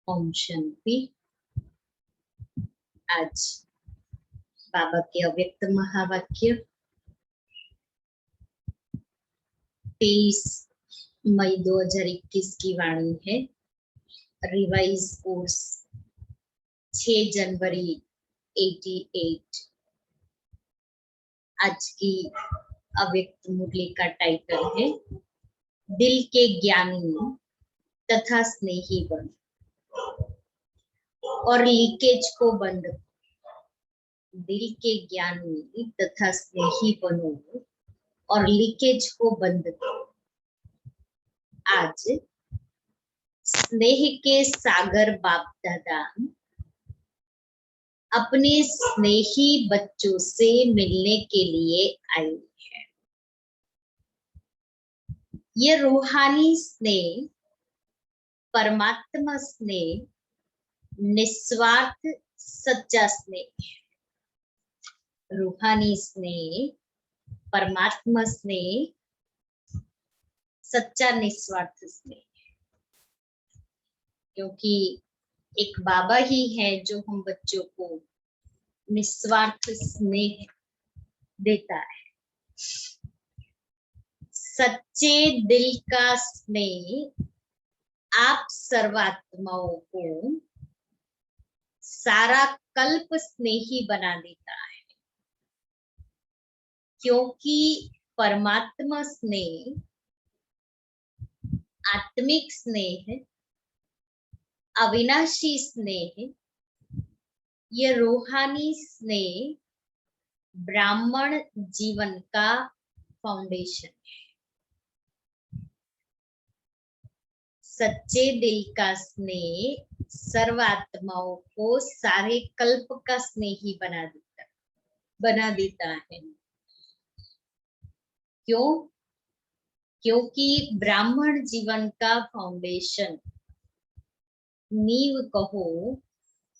ओम शांति। आज बाबा के अव्यक्त महावाक्य 23 मई 2021 की वाणी है। रिवाइज कोर्स 6 जनवरी 88। आज की अव्यक्त मुरली का टाइटल है दिल के ज्ञानी तथा स्नेही बन और लीकेज को बंद। दिल के ज्ञानी तथा स्नेही बनो और लीकेज को बंद करो। आज स्नेह के सागर बाप दादा अपने स्नेही बच्चों से मिलने के लिए आए हैं। ये रूहानी स्नेह, परमात्मा स्नेह, निस्वार्थ सच्चा स्नेह है। रूहानी स्नेह, परमात्मा स्नेह, सच्चा निस्वार्थ स्नेह, क्योंकि एक बाबा ही है जो हम बच्चों को निस्वार्थ स्नेह देता है। सच्चे दिल का स्नेह आप सर्वात्माओं को सारा कल्प स्नेही बना देता है, क्योंकि परमात्मा स्नेह, आत्मिक स्नेह, अविनाशी स्नेह, ये रूहानी स्नेह ब्राह्मण जीवन का फाउंडेशन है। सच्चे दिल का स्नेह सर्वात्माओं को सारे कल्प का स्नेही बना देता है। क्यों? क्योंकि ब्राह्मण जीवन का फाउंडेशन, नींव कहो,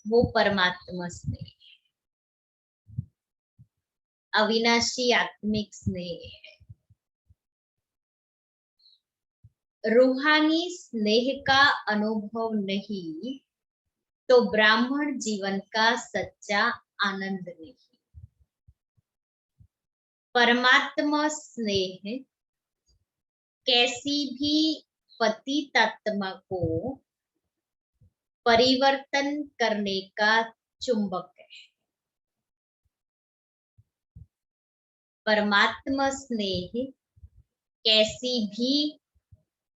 वो परमात्मा स्नेह है, अविनाशी आत्मिक स्नेह है। रूहानी स्नेह का अनुभव नहीं तो ब्राह्मण जीवन का सच्चा आनंद नहीं। परमात्मा स्नेह कैसी भी पतितात्मा को परिवर्तन करने का चुंबक है। परमात्मा स्नेह कैसी भी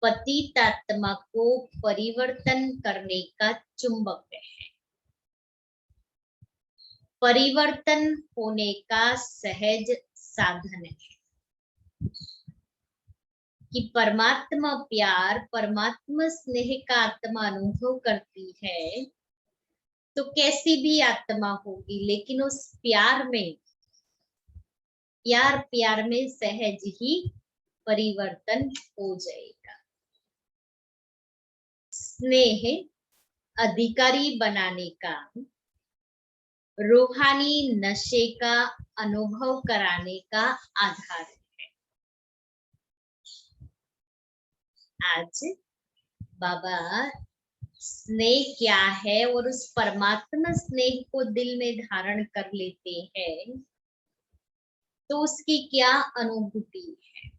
पतितात्मा को परिवर्तन करने का चुंबक है, परिवर्तन होने का सहज साधन है। कि परमात्मा प्यार, परमात्मा स्नेह का आत्मा अनुभव करती है तो कैसी भी आत्मा होगी, लेकिन उस प्यार में सहज ही परिवर्तन हो जाएगा। स्नेह अधिकारी बनाने का, रूहानी नशे का अनुभव कराने का आधार है। आज बाबा स्नेह क्या है और उस परमात्मा स्नेह को दिल में धारण कर लेते हैं तो उसकी क्या अनुभूति है।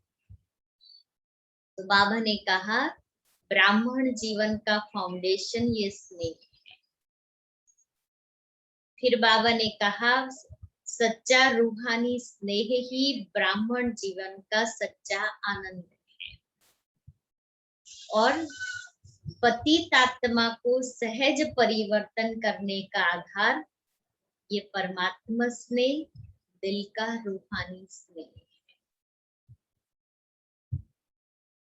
तो बाबा ने कहा ब्राह्मण जीवन का फाउंडेशन ये स्नेह है। फिर बाबा ने कहा सच्चा रूहानी स्नेह ही ब्राह्मण जीवन का सच्चा आनंद है और पतितात्मा को सहज परिवर्तन करने का आधार ये परमात्मा स्नेह, दिल का रूहानी स्नेह है।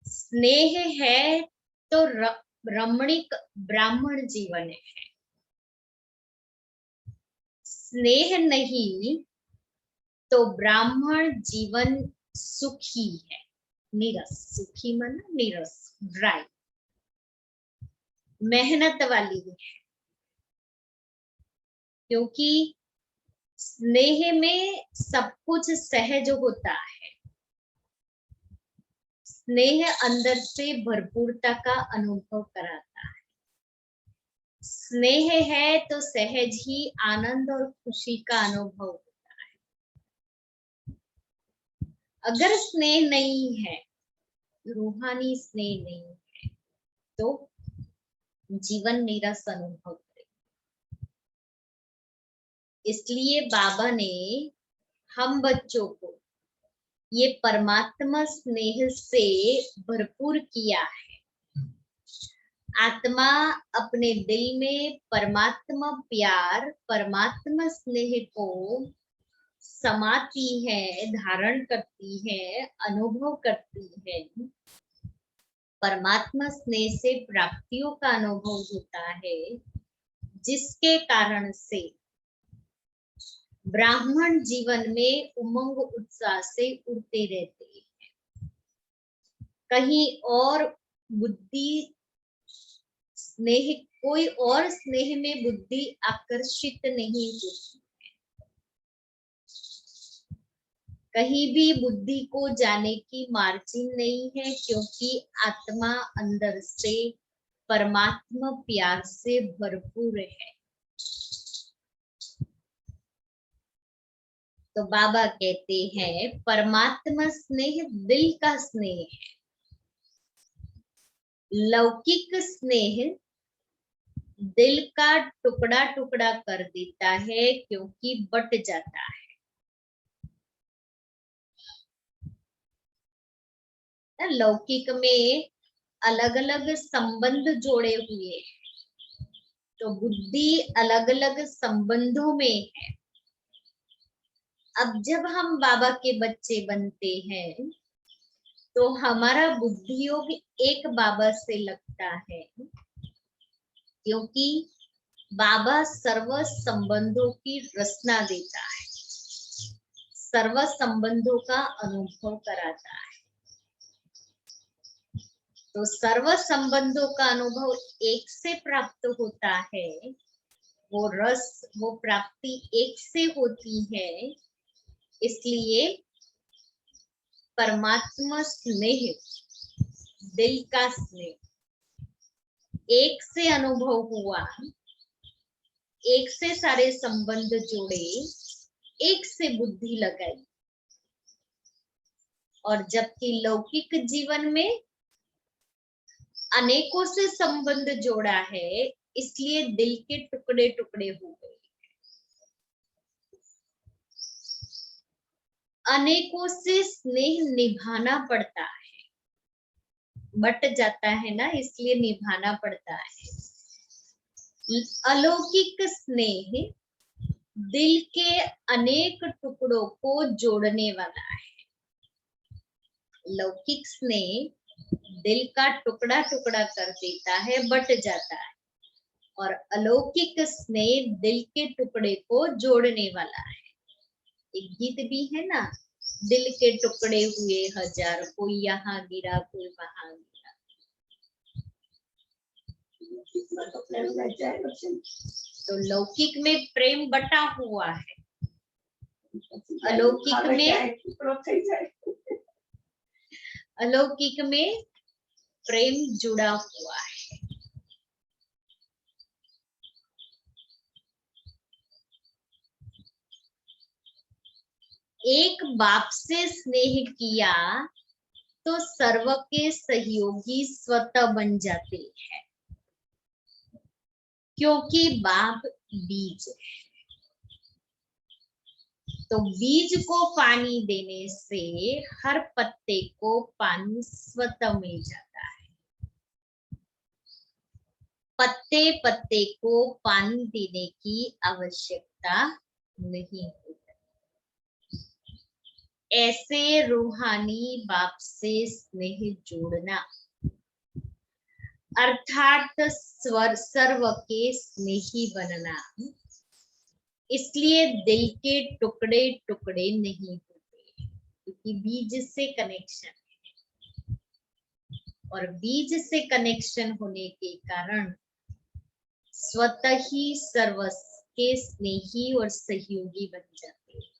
स्नेह है तो रमणीक ब्राह्मण जीवन है। स्नेह नहीं तो ब्राह्मण जीवन सुखी है, नीरस। सुखी माना नीरस, ड्राई, मेहनत वाली है। क्योंकि स्नेह में सब कुछ सहज होता है। स्नेह अंदर से भरपूरता का अनुभव कराता है। स्नेह है तो सहज ही आनंद और खुशी का अनुभव होता है। अगर स्नेह नहीं है, रूहानी स्नेह नहीं है, तो जीवन नीरस अनुभव करे। इसलिए बाबा ने हम बच्चों को ये परमात्मा स्नेह से भरपूर किया है। आत्मा अपने दिल में परमात्मा प्यार, परमात्मा स्नेह को समाती है, धारण करती है, अनुभव करती है। परमात्मा स्नेह से प्राप्तियों का अनुभव होता है, जिसके कारण से ब्राह्मण जीवन में उमंग उत्साह से उड़ते रहते हैं। कहीं और बुद्धि स्नेह, कोई और स्नेह में बुद्धि आकर्षित नहीं होती। कहीं भी बुद्धि को जाने की मार्जिन नहीं है, क्योंकि आत्मा अंदर से परमात्मा प्यार से भरपूर है। तो बाबा कहते हैं परमात्मा स्नेह दिल का स्नेह है। लौकिक स्नेह दिल का टुकड़ा टुकड़ा कर देता है, क्योंकि बट जाता है। लौकिक में अलग अलग संबंध जोड़े हुए हैं, तो बुद्धि अलग अलग संबंधों में है। अब जब हम बाबा के बच्चे बनते हैं, तो हमारा बुद्धि योग एक बाबा से लगता है, क्योंकि बाबा सर्व संबंधों की रचना देता है, सर्व संबंधों का अनुभव कराता है। तो सर्व संबंधों का अनुभव एक से प्राप्त होता है, वो रस, वो प्राप्ति एक से होती है। इसलिए परमात्मा स्नेह, दिल का स्नेह एक से अनुभव हुआ, एक से सारे संबंध जोड़े, एक से बुद्धि लगाई। और जबकि लौकिक जीवन में अनेकों से संबंध जोड़ा है, इसलिए दिल के टुकड़े टुकड़े हो गए। अनेकों से स्नेह निभाना पड़ता है, बट जाता है ना, इसलिए निभाना पड़ता है। अलौकिक स्नेह दिल के अनेक टुकड़ों को जोड़ने वाला है। लौकिक स्नेह दिल का टुकड़ा टुकड़ा कर देता है, बट जाता है। और अलौकिक स्नेह दिल के टुकड़े को जोड़ने वाला है। एक गीत भी है ना, दिल के टुकड़े हुए हजार, कोई यहाँ गिरा कोई वहां गिरा। तो लौकिक में प्रेम बटा हुआ है, अलौकिक में प्रेम जुड़ा हुआ है। एक बाप से स्नेह किया तो सर्व के सहयोगी स्वतः बन जाते हैं, क्योंकि बाप बीज है। तो बीज को पानी देने से हर पत्ते को पानी स्वतः मिल जाता है। पत्ते पत्ते को पानी देने की आवश्यकता नहीं होती। ऐसे रूहानी बाप से स्नेह जोड़ना, अर्थात सर्व के स्नेही बनना, इसलिए दिल के टुकड़े टुकड़े नहीं होते, क्योंकि बीज से कनेक्शन है। और बीज से कनेक्शन होने के कारण स्वतः ही सर्व के स्नेही और सहयोगी बन जाते हैं।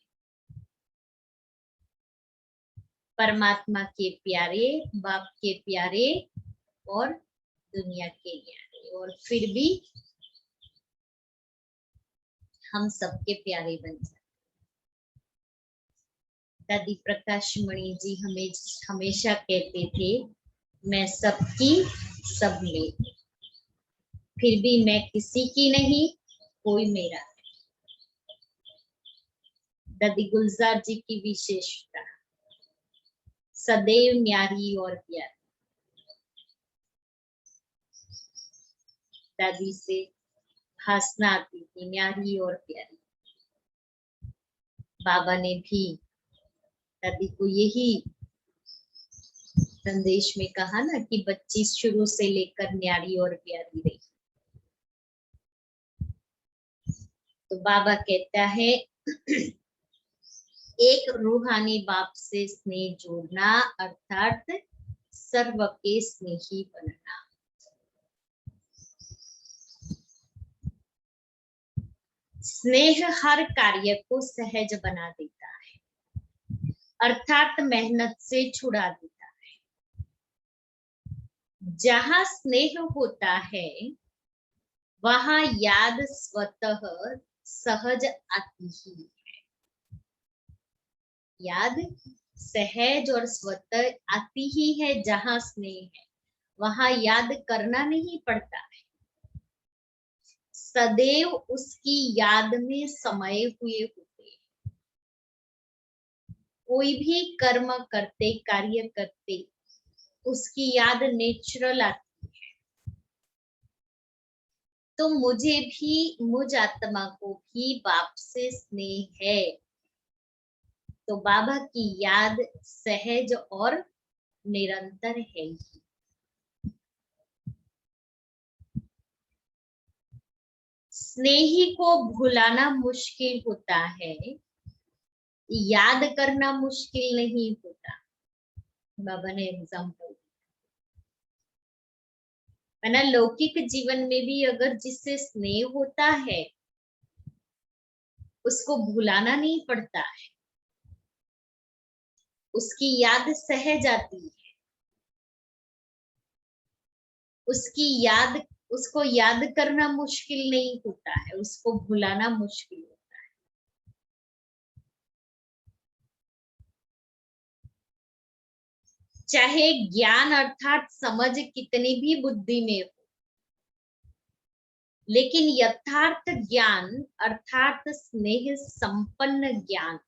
परमात्मा के प्यारे, बाप के प्यारे और दुनिया के प्यारे। और फिर भी हम सबके प्यारे बन जाए। दादी प्रकाश मणि जी हमें हमेशा कहते थे, मैं सबकी सब में, फिर भी मैं किसी की नहीं, कोई मेरा। दादी गुलजार जी की विशेषता, सदैव न्यारी और प्यारी। दादी से हंसना आती थी, न्यारी और प्यारी। बाबा ने भी दादी को यही संदेश में कहा ना कि बच्ची शुरू से लेकर न्यारी और प्यारी रही। तो बाबा कहता है एक रूहानी बाप से स्नेह जोड़ना अर्थात सर्व के स्नेही बनना। स्नेह हर कार्य को सहज बना देता है, अर्थात मेहनत से छुड़ा देता है। जहां स्नेह होता है वहां याद स्वतः सहज आती ही है। याद सहज और स्वतः आती ही है। जहां स्नेह है वहां याद करना नहीं पड़ता है। सदैव उसकी याद में समाये हुए होते हैं। कोई भी कर्म करते, कार्य करते, उसकी याद नेचुरल आती है। तो मुझे भी, मुझ आत्मा को भी बाप से स्नेह है, तो बाबा की याद सहज और निरंतर है ही। स्नेही को भुलाना मुश्किल होता है, याद करना मुश्किल नहीं होता। बाबा ने एग्जाम्पल है ना, लौकिक जीवन में भी अगर जिससे स्नेह होता है उसको भुलाना नहीं पड़ता है, उसकी याद सहज आती है, उसकी याद, उसको याद करना मुश्किल नहीं होता है, उसको भुलाना मुश्किल होता है। चाहे ज्ञान अर्थात समझ कितनी भी बुद्धि में हो, लेकिन यथार्थ ज्ञान अर्थात स्नेह संपन्न ज्ञान,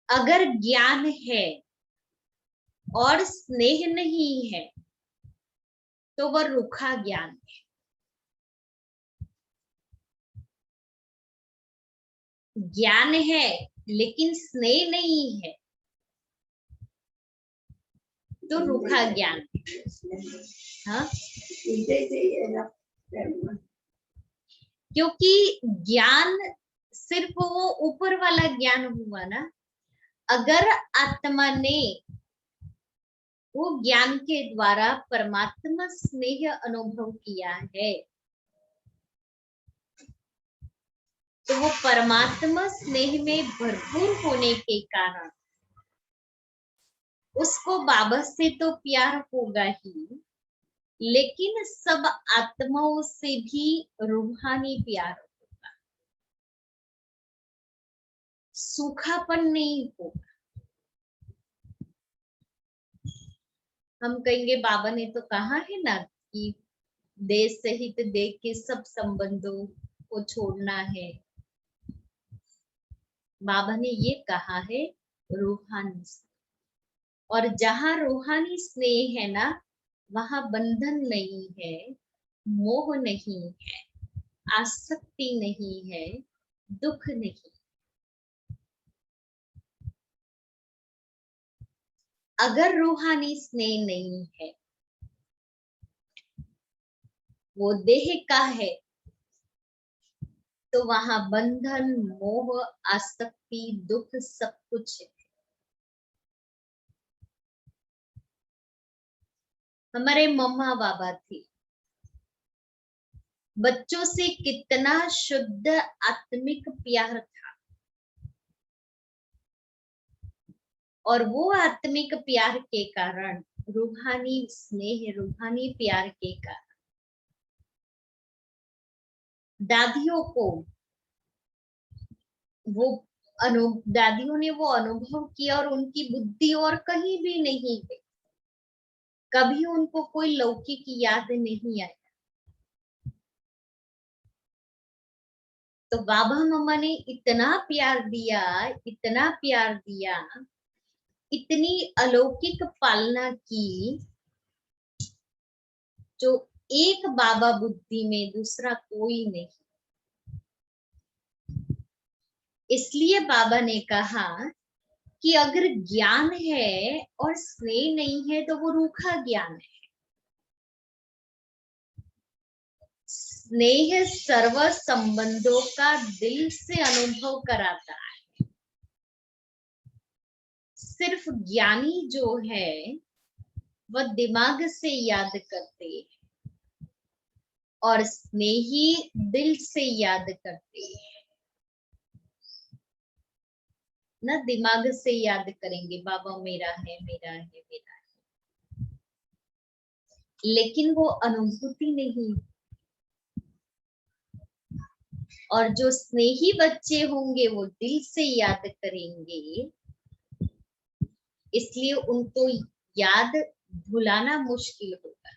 अगर ज्ञान है और स्नेह नहीं है तो वह रूखा ज्ञान है। ज्ञान है लेकिन स्नेह नहीं है तो रूखा ज्ञान है। हाँ, क्योंकि ज्ञान सिर्फ वो ऊपर वाला ज्ञान हुआ ना। अगर आत्मा ने वो ज्ञान के द्वारा परमात्मा स्नेह अनुभव किया है तो वो परमात्मा स्नेह में भरपूर होने के कारण उसको बाबा से तो प्यार होगा ही, लेकिन सब आत्माओं से भी रूहानी प्यार होगा, सूखापन नहीं होगा। हम कहेंगे बाबा ने तो कहा है ना कि देश सहित देख के सब संबंधों को छोड़ना है। बाबा ने ये कहा है रूहानी, और जहां रूहानी स्नेह है ना वहां बंधन नहीं है, मोह नहीं है, आसक्ति नहीं है, दुख नहीं। अगर रूहानी स्नेह नहीं है, वो देह का है, तो वहां बंधन, मोह, आसक्ति, दुख सब कुछ है। हमारे मम्मा बाबा थे, बच्चों से कितना शुद्ध आत्मिक प्यार था, और वो आत्मिक प्यार के कारण, रूहानी स्नेह, रूहानी प्यार के कारण दादियों को वो दादियों ने वो अनुभव किया और उनकी बुद्धि और कहीं भी नहीं गई, कभी उनको कोई लौकिक याद नहीं आई। तो बाबा मम्मा ने इतना प्यार दिया, इतना प्यार दिया, इतनी अलौकिक पालना की, जो एक बाबा बुद्धि में दूसरा कोई नहीं। इसलिए बाबा ने कहा कि अगर ज्ञान है और स्नेह नहीं है तो वो रूखा ज्ञान है। स्नेह सर्व संबंधों का दिल से अनुभव कराता है। सिर्फ ज्ञानी जो है वह दिमाग से याद करते हैं और स्नेही दिल से याद करते हैं। ना दिमाग से याद करेंगे बाबा मेरा है, मेरा है, मेरा है, लेकिन वो अनुभूति नहीं। और जो स्नेही बच्चे होंगे वो दिल से याद करेंगे, इसलिए उनको याद भुलाना मुश्किल होगा।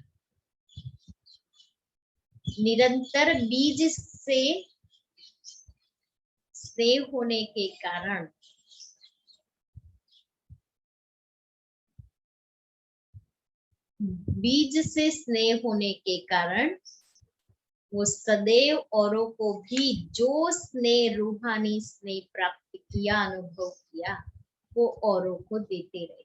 निरंतर बीज से स्नेह होने के कारण वो सदैव औरों को भी जो स्नेह, रूहानी स्नेह प्राप्त किया, अनुभव किया, वो औरों को देते रहेंगे।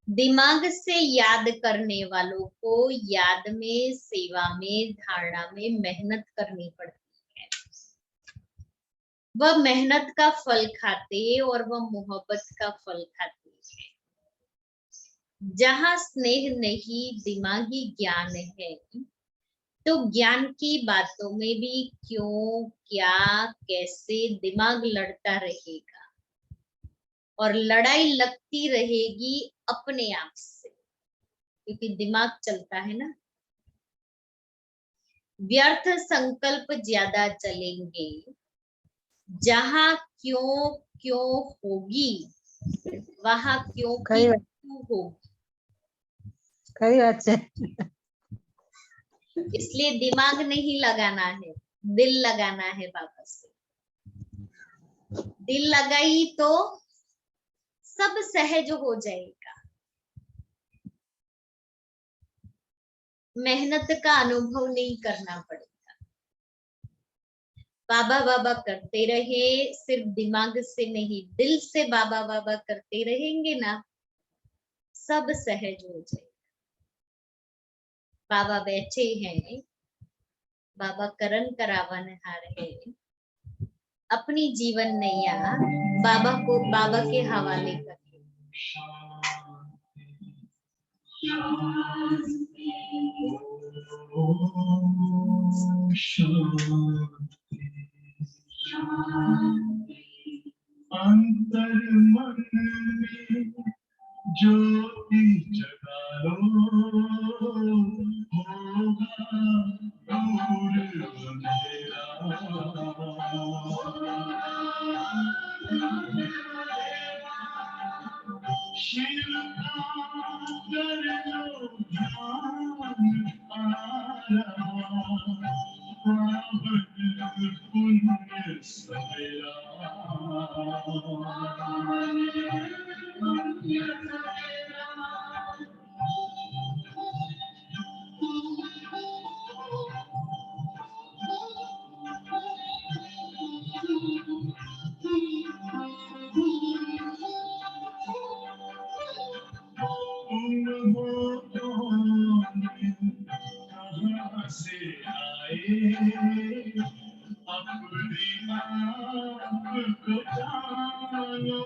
दिमाग से याद करने वालों को याद में, सेवा में, धारणा में मेहनत करनी पड़ती है। वह मेहनत का फल खाते और वह मोहब्बत का फल खाते हैं। जहां स्नेह नहीं, दिमागी ज्ञान है, तो ज्ञान की बातों में भी क्यों, क्या, कैसे दिमाग लड़ता रहेगा और लड़ाई लगती रहेगी अपने आप से, क्योंकि दिमाग चलता है ना। व्यर्थ संकल्प ज्यादा चलेंगे। जहां क्यों क्यों होगी, वहां क्यों की क्यों होगी। कई अच्छे। इसलिए दिमाग नहीं लगाना है, दिल लगाना है बाबा से। दिल लगाई तो सब सहज हो जाएगा। मेहनत का अनुभव नहीं करना पड़ेगा। बाबा बाबा करते रहे, सिर्फ दिमाग से नहीं, दिल से बाबा बाबा करते रहेंगे ना, सब सहज हो जाएगा। बाबा बैठे हैं, बाबा करण करावनहार है। अपनी जीवन नैया बाबा के हवाले करके अंतर मन में ज्योति जगा लो, होगा दूर अंधेरा। शिव का कर लो ध्यान आरा, पावन पुण्य सवेरा। कहाँ से आए अपने आप को जानो,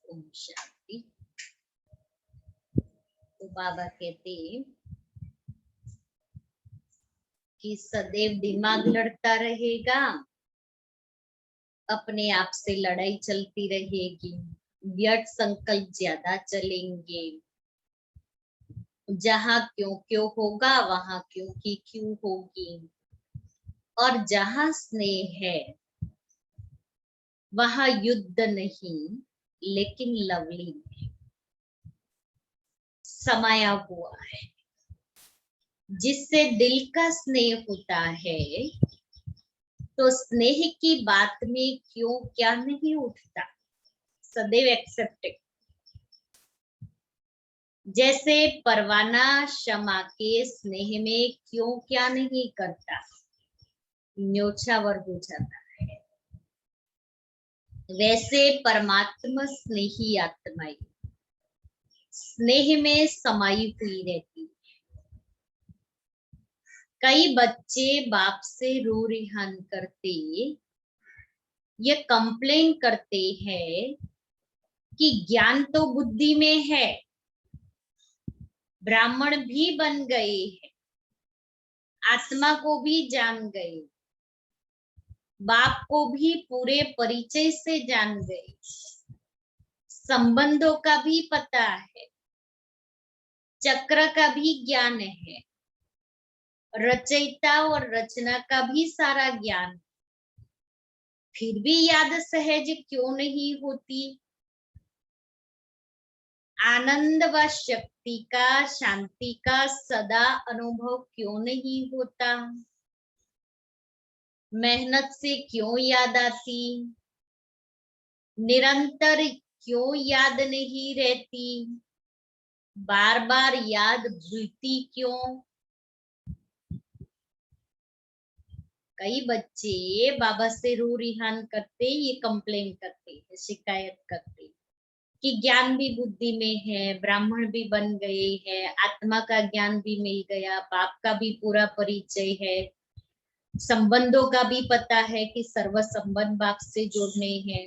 ओम शांति। तो बाबा कहते हैं कि सदैव दिमाग लड़ता रहेगा, अपने आप से लड़ाई चलती रहेगी, व्यर्थ संकल्प ज्यादा चलेंगे, जहां क्यों क्यों होगा वहां क्यों की क्यों होगी, और जहां स्नेह है वहां युद्ध नहीं लेकिन लवली समाया हुआ है। जिससे दिल का स्नेह होता है तो स्नेह की बात में क्यों क्या नहीं उठता, सदैव एक्सेप्टेड। जैसे परवाना शमा के स्नेह में क्यों क्या नहीं करता, न्योछावर हो जाता है। वैसे परमात्मा स्नेही आत्माएं स्नेह में समाई हुई रहती है। कई बच्चे बाप से रो रिहान करते ये कंप्लेन करते हैं कि ज्ञान तो बुद्धि में है, ब्राह्मण भी बन गए हैं, आत्मा को भी जान गए, बाप को भी पूरे परिचय से जान गए, संबंधों का भी पता है, चक्र का भी ज्ञान है, रचयिता और रचना का भी सारा ज्ञान, फिर भी याद सहज क्यों नहीं होती, आनंद व शक्ति का शांति का सदा अनुभव क्यों नहीं होता, मेहनत से क्यों याद आती, निरंतर क्यों याद नहीं रहती, बार बार याद भूलती क्यों। कई बच्चे बाबा से रो रिहान करते, ये कंप्लेन करते, शिकायत करते कि ज्ञान भी बुद्धि में है, ब्राह्मण भी बन गए हैं, आत्मा का ज्ञान भी मिल गया, बाप का भी पूरा परिचय है, संबंधों का भी पता है कि सर्व संबंध बाप से जोड़ने हैं,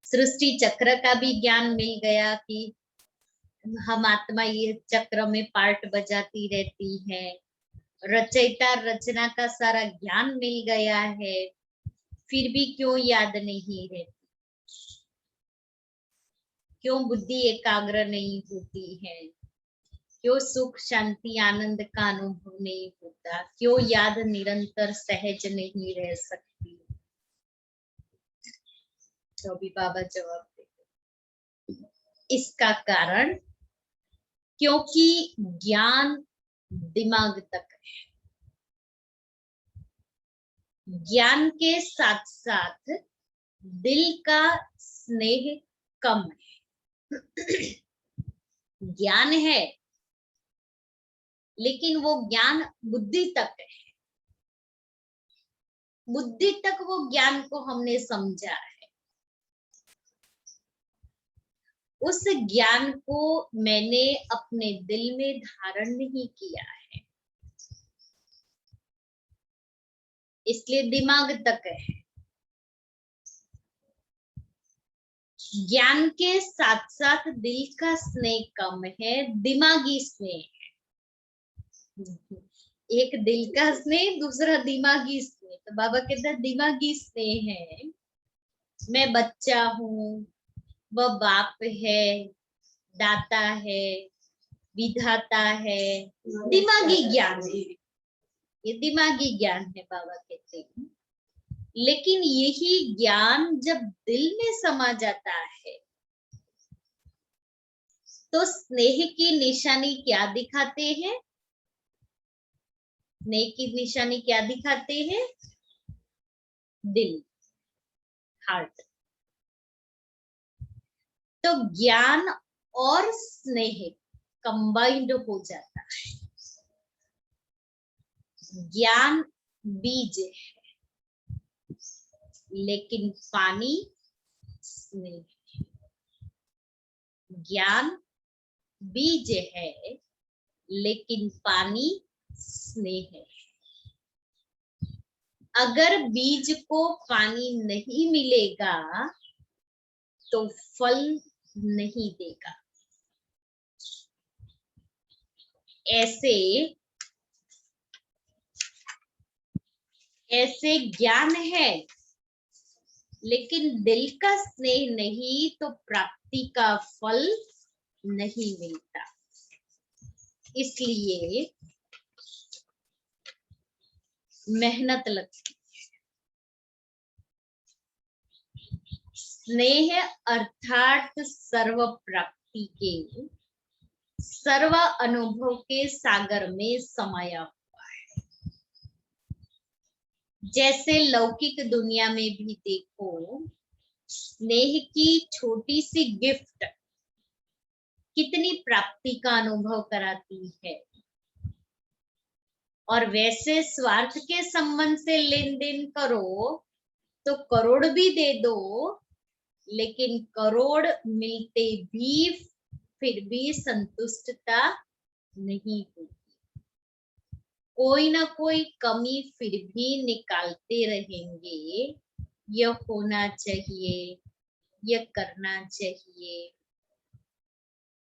सृष्टि चक्र का भी ज्ञान मिल गया कि हम आत्मा ये चक्र में पार्ट बजाती रहती है, रचयिता रचना का सारा ज्ञान मिल गया है, फिर भी क्यों याद नहीं रहती, क्यों बुद्धि एकाग्र नहीं होती है, क्यों सुख शांति आनंद का अनुभव नहीं होता, क्यों याद निरंतर सहज नहीं रह सकती। तो अभी बाबा जवाब देते, इसका कारण क्योंकि ज्ञान दिमाग तक है, ज्ञान के साथ साथ दिल का स्नेह कम है। ज्ञान है लेकिन वो ज्ञान बुद्धि तक है, बुद्धि तक वो ज्ञान को हमने समझा है, उस ज्ञान को मैंने अपने दिल में धारण नहीं किया है। इसलिए दिमाग तक है। ज्ञान के साथ साथ दिल का स्नेह कम है, दिमागी स्नेह है। एक दिल का स्नेह, दूसरा दिमागी स्नेह। तो बाबा कहते हैं दिमागी स्नेह है, मैं बच्चा हूँ, वह बाप है, दाता है, विधाता है, दिमागी ज्ञान है, ये दिमागी ज्ञान है बाबा कहते हैं। लेकिन यही ज्ञान जब दिल में समा जाता है तो स्नेह की निशानी क्या दिखाते हैं? स्नेह की निशानी क्या दिखाते हैं? दिल, हार्ट। तो ज्ञान और स्नेह कंबाइंड हो जाता है। ज्ञान बीज है, लेकिन पानी स्नेह। ज्ञान बीज है, लेकिन पानी स्नेह है। अगर बीज को पानी नहीं मिलेगा तो फल नहीं देगा। ऐसे ज्ञान है, लेकिन दिल का स्नेह नहीं तो प्राप्ति का फल नहीं मिलता। इसलिए मेहनत लगती है। स्नेह अर्थात सर्व प्राप्ति के, सर्व अनुभव के सागर में समाया हुआ है। जैसे लौकिक दुनिया में भी देखो, स्नेह की छोटी सी गिफ्ट कितनी प्राप्ति का अनुभव कराती है। और वैसे स्वार्थ के संबंध से लेन देन करो तो करोड़ भी दे दो, लेकिन करोड़ मिलते भी फिर भी संतुष्टता नहीं होती। कोई ना कोई कमी फिर भी निकालते रहेंगे। यह होना चाहिए, यह करना चाहिए।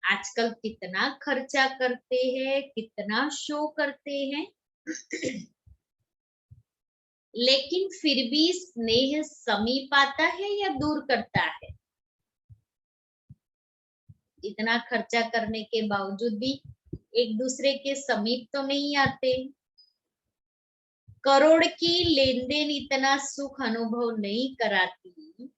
आजकल कितना खर्चा करते हैं, कितना शो करते हैं, लेकिन फिर भी स्नेह समीप आता है या दूर करता है? इतना खर्चा करने के बावजूद भी एक दूसरे के समीप तो नहीं आते। करोड़ की लेन देन इतना सुख अनुभव नहीं कराती,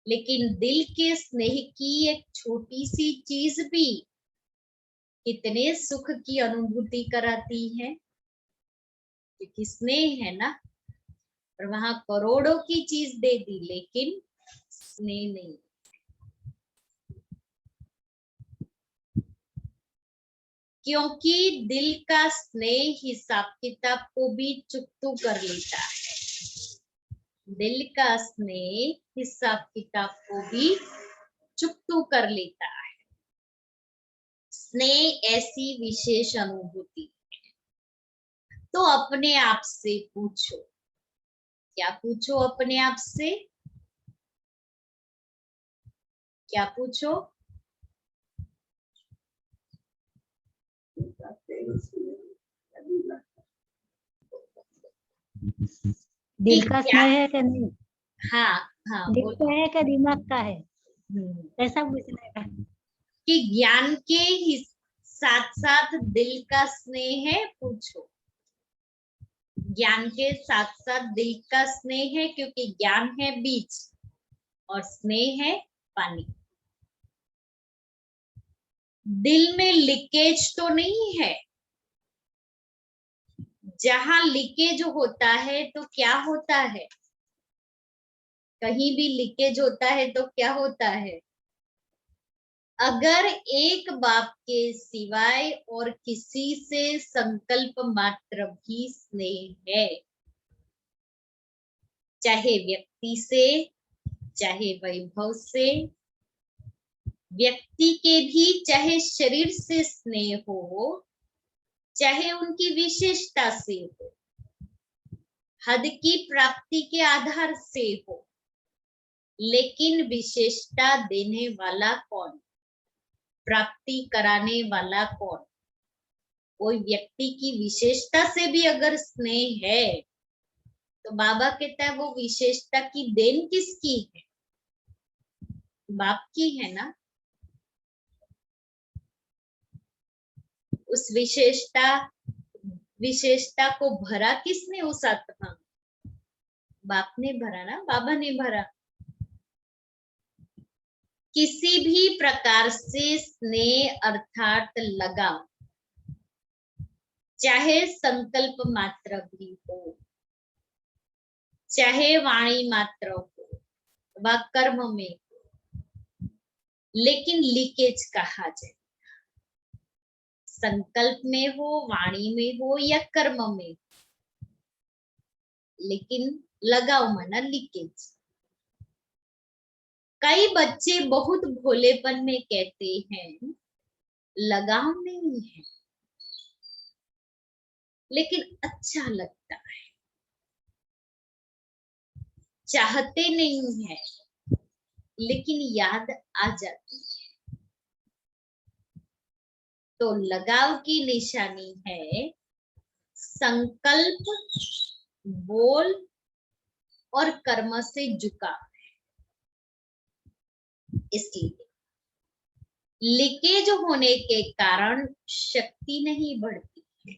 लेकिन दिल के स्नेह की एक छोटी सी चीज भी कितने सुख की अनुभूति कराती है। क्योंकि स्नेह है ना। और वहां करोड़ों की चीज दे दी, लेकिन स्नेह नहीं। क्योंकि दिल का स्नेह हिसाब किताब को भी चुकतू कर लेता है। दिल का स्नेह हिसाब किताब को भी चुकतू कर लेता है। स्नेह ऐसी विशेष अनुभूति है। तो अपने आप से पूछो, क्या पूछो अपने आप से? क्या पूछो? दिल का स्नेह है कि नहीं? हाँ हाँ, दिल का है कि दिमाग का है, हम्म। ऐसा पूछना है। कि ज्ञान के साथ साथ दिल का स्नेह है? पूछो। ज्ञान के साथ साथ दिल का स्नेह है, क्योंकि ज्ञान है बीज और स्नेह है पानी। दिल में लीकेज तो नहीं है। जहां लीकेज होता है तो क्या होता है? कहीं भी लीकेज होता है तो क्या होता है? अगर एक बाप के सिवाय और किसी से संकल्प मात्र भी स्नेह है, चाहे व्यक्ति से, चाहे वैभव से, व्यक्ति के भी चाहे शरीर से स्नेह हो, चाहे उनकी विशेषता से हो, हद की प्राप्ति के आधार से हो, लेकिन विशेषता देने वाला कौन, प्राप्ति कराने वाला कौन? कोई व्यक्ति की विशेषता से भी अगर स्नेह है तो बाबा कहता है वो विशेषता की देन किसकी है? बाप की है ना। उस विशेषता को भरा किसने उस आत्मा? बाप ने भरा ना, बाबा ने भरा। किसी भी प्रकार से स्नेह अर्थात लगाव, चाहे संकल्प मात्र भी हो, चाहे वाणी मात्र हो व कर्म में, लेकिन लीकेज कहा जाए, संकल्प में हो, वाणी में हो या कर्म में, लेकिन लगाव माना लीकेज। कई बच्चे बहुत भोलेपन में कहते हैं लगाव नहीं है, लेकिन अच्छा लगता है, चाहते नहीं है, लेकिन याद आ जाती है। तो लगाव की निशानी है संकल्प, बोल और कर्म से झुकाव। इसलिए लीकेज होने के कारण शक्ति नहीं बढ़ती है।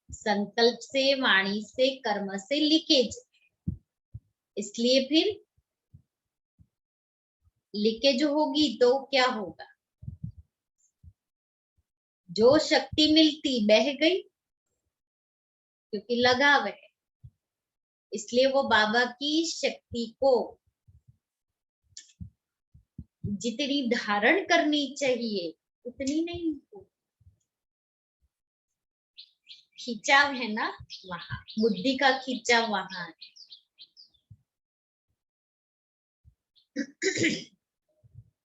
संकल्प से, वाणी से, कर्म से लीकेज, इसलिए फिर लीकेज होगी तो क्या होगा? जो शक्ति मिलती बह गई, क्योंकि लगाव है। इसलिए वो बाबा की शक्ति को जितनी धारण करनी चाहिए उतनी नहीं हो। खिंचाव है ना वहां, बुद्धि का खिंचाव वहां है।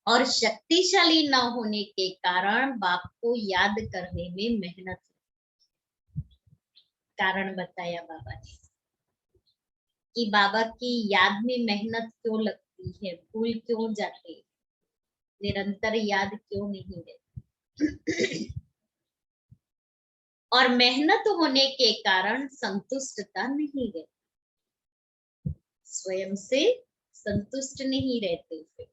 और शक्तिशाली न होने के कारण बाप को याद करने में मेहनत, कारण बताया बाबा ने कि बाबा की याद में मेहनत क्यों लगती है, भूल क्यों जाते, निरंतर याद क्यों नहीं रहती। और मेहनत होने के कारण संतुष्टता नहीं रहती, स्वयं से संतुष्ट नहीं रहते। फिर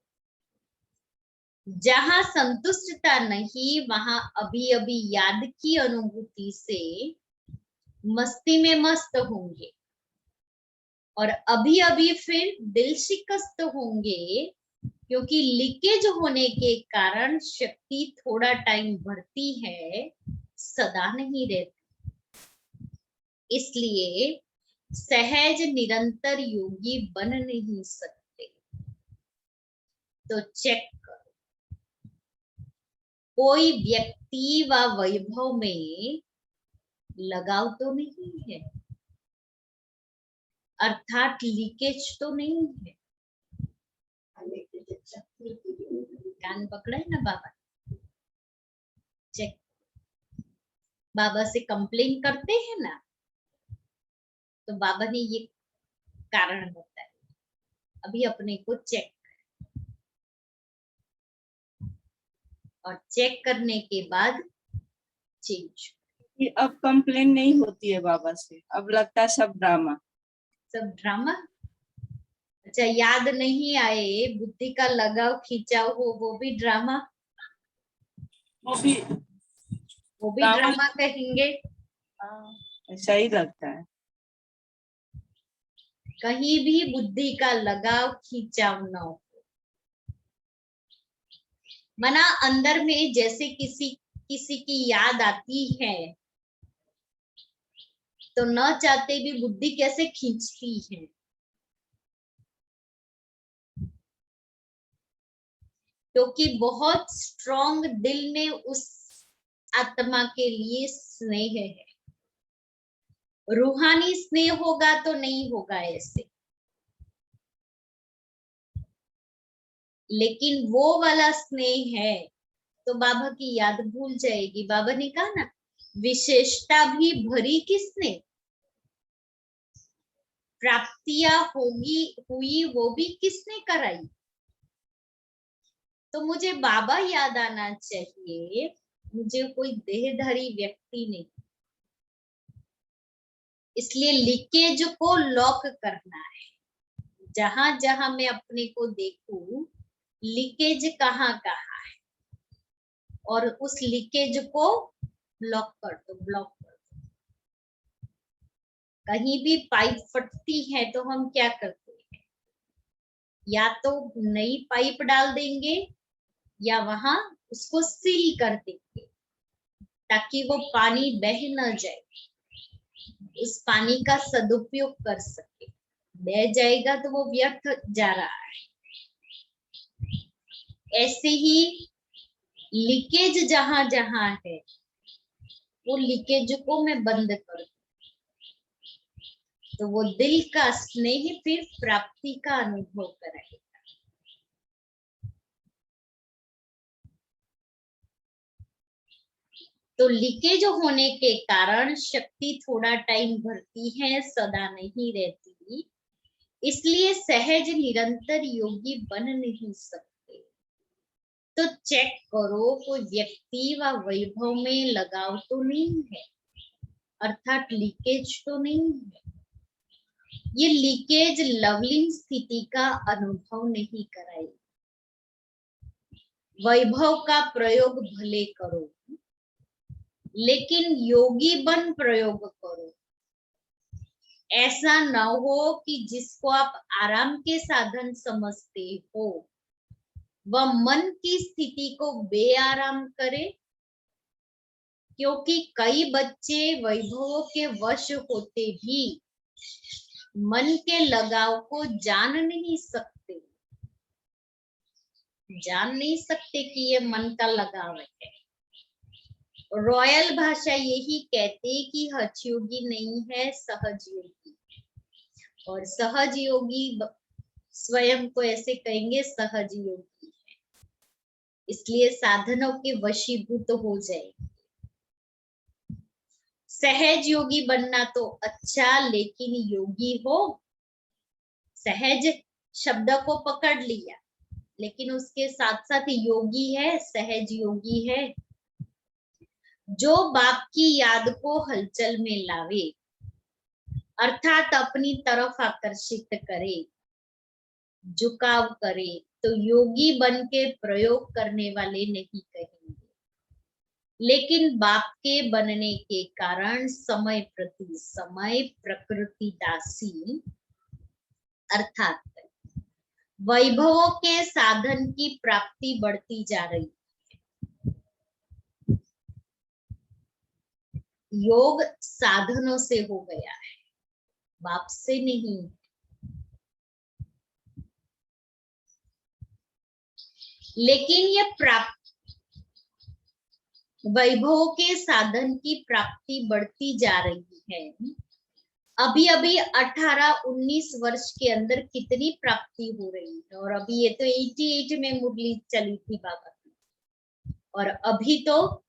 जहां संतुष्टता नहीं, वहां अभी अभी याद की अनुभूति से मस्ती में मस्त होंगे और अभी अभी फिर दिल शिकस्त होंगे, क्योंकि लीकेज होने के कारण शक्ति थोड़ा टाइम बढ़ती है, सदा नहीं रहती। इसलिए सहज निरंतर योगी बन नहीं सकते। तो चेक करो, कोई व्यक्ति व वैभव में लगाव तो नहीं है, अर्थात लीकेज तो नहीं है। कान पकड़ा है ना बाबा, चेक। बाबा से कंप्लेन करते हैं ना, तो बाबा ने ये कारण बताया, अभी अपने को चेक, और चेक करने के बाद चेंज। अब कंप्लेन नहीं होती है बाबा से, अब लगता है सब ड्रामा। सब ड्रामा? अच्छा, याद नहीं आए, बुद्धि का लगाव खींचाव हो, वो भी ड्रामा? वो भी ड्रामा कहेंगे। ऐसा ही लगता है। कहीं भी बुद्धि का लगाव खींचाव न हो, मना अंदर में जैसे किसी की याद आती है तो न चाहते भी बुद्धि कैसे खींचती है। क्योंकि बहुत स्ट्रॉन्ग दिल में उस आत्मा के लिए स्नेह है। रूहानी स्नेह होगा तो नहीं होगा ऐसे, लेकिन वो वाला स्नेह है तो बाबा की याद भूल जाएगी। बाबा ने कहा ना, विशेषता भी भरी किसने? प्राप्तियां हुई वो भी किसने कराई? तो मुझे बाबा याद आना चाहिए, मुझे कोई देहधारी व्यक्ति नहीं। इसलिए लीकेज को लॉक करना है। जहां जहां मैं अपने को देखूं लीकेज कहाँ कहाँ है, और उस लीकेज को ब्लॉक कर दो, ब्लॉक कर दो। कहीं भी पाइप फटती है तो हम क्या करते हैं, या तो नई पाइप डाल देंगे या वहां उसको सील कर देंगे ताकि वो पानी बह न जाए, उस पानी का सदुपयोग कर सके। बह जाएगा तो वो व्यर्थ जा रहा है। ऐसे ही लीकेज जहां जहां है वो लीकेज को मैं बंद कर दूं, तो वो दिल का स्नेह फिर प्राप्ति का अनुभव कराएगा। तो लीकेज होने के कारण शक्ति थोड़ा टाइम भरती है, सदा नहीं रहती। इसलिए सहज निरंतर योगी बन नहीं सकते। तो चेक करो कोई व्यक्ति व वैभव में लगाव तो नहीं है, अर्थात लीकेज तो नहीं है। ये लीकेज लवलीन स्थिति का अनुभव नहीं कराएगी। वैभव का प्रयोग भले करो, लेकिन योगी बन प्रयोग करो। ऐसा न हो कि जिसको आप आराम के साधन समझते हो वह मन की स्थिति को बेआराम करे, क्योंकि कई बच्चे वैभवों के वश होते भी मन के लगाव को जान नहीं सकते कि ये मन का लगाव है। रॉयल भाषा यही कहते कि हठयोगी नहीं है, सहज योगी। और सहज योगी स्वयं को ऐसे कहेंगे सहज योगी है, इसलिए साधनों के वशीभूत हो जाएंगे। सहज योगी बनना तो अच्छा, लेकिन योगी हो। सहज शब्द को पकड़ लिया, लेकिन उसके साथ साथ योगी है, सहज योगी है, जो बाप की याद को हलचल में लावे, अर्थात अपनी तरफ आकर्षित करे, झुकाव करे। तो योगी बन के प्रयोग करने वाले नहीं कहेंगे, लेकिन बाप के बनने के कारण समय प्रति समय प्रकृति दासी, अर्थात वैभवों के साधन की प्राप्ति बढ़ती जा रही है। योग साधनों से हो गया है, बाप से नहीं। लेकिन ये वैभवों के साधन की प्राप्ति बढ़ती जा रही है। अभी अभी 18-19 वर्ष के अंदर कितनी प्राप्ति हो रही है, और अभी ये तो 88 में मुरली चली थी बाबा की, और अभी तो